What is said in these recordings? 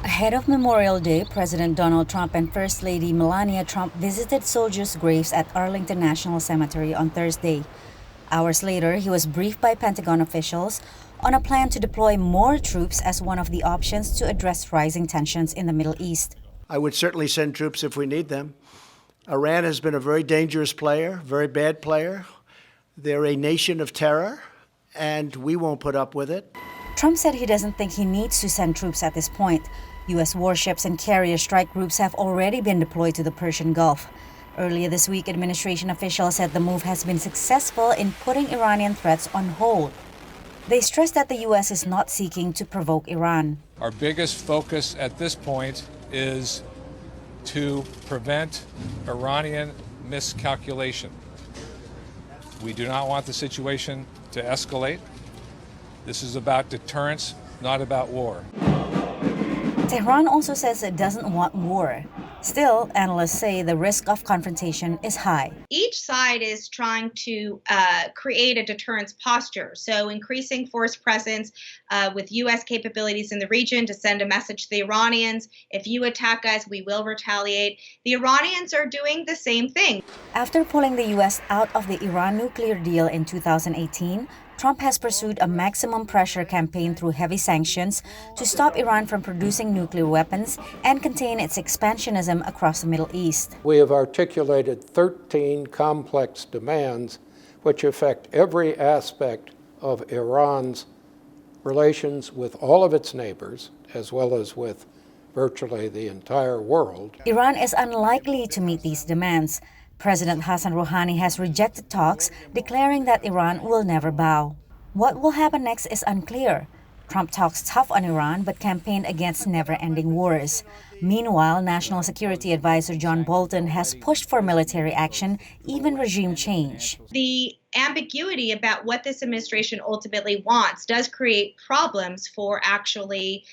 Ahead of Memorial Day, President Donald Trump and First Lady Melania Trump visited soldiers' graves at Arlington National Cemetery on Thursday. Hours later, he was briefed by Pentagon officials on a plan to deploy more troops as one of the options to address rising tensions in the Middle East. I would certainly send troops if we need them. Iran has been a very dangerous player, very bad player. They're a nation of terror, and we won't put up with it. Trump said he doesn't think he needs to send troops at this point. U.S. warships and carrier strike groups have already been deployed to the Persian Gulf. Earlier this week, administration officials said the move has been successful in putting Iranian threats on hold. They stressed that the U.S. is not seeking to provoke Iran. Our biggest focus at this point is to prevent Iranian miscalculation. We do not want the situation to escalate. This is about deterrence, not about war. Tehran also says it doesn't want war. Still, analysts say the risk of confrontation is high. Each side is trying to create a deterrence posture, so increasing force presence with U.S. capabilities in the region to send a message to the Iranians. If you attack us, we will retaliate. The Iranians are doing the same thing. After pulling the U.S. out of the Iran nuclear deal in 2018, Trump has pursued a maximum pressure campaign through heavy sanctions to stop Iran from producing nuclear weapons and contain its expansionism across the Middle East. We have articulated 13 complex demands which affect every aspect of Iran's relations with all of its neighbors, as well as with virtually the entire world. Iran is unlikely to meet these demands. President Hassan Rouhani has rejected talks, declaring that Iran will never bow. What will happen next is unclear. Trump talks tough on Iran but campaigned against never-ending wars. Meanwhile, National Security Advisor John Bolton has pushed for military action, even regime change. The ambiguity about what this administration ultimately wants does create problems for actually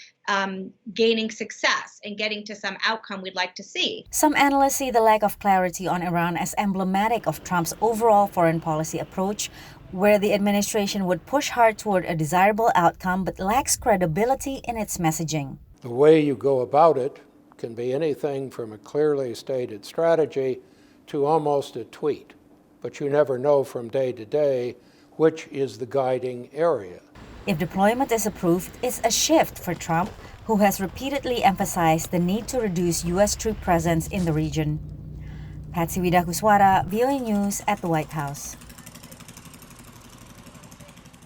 gaining success and getting to some outcome we'd like to see. Some analysts see the lack of clarity on Iran as emblematic of Trump's overall foreign policy approach, where the administration would push hard toward a desirable outcome but lacks credibility in its messaging. The way you go about it can be anything from a clearly stated strategy to almost a tweet, but you never know from day to day which is the guiding area. If deployment is approved, it's a shift for Trump, who has repeatedly emphasized the need to reduce U.S. troop presence in the region. Patsy Widakuswara, VOA News at the White House.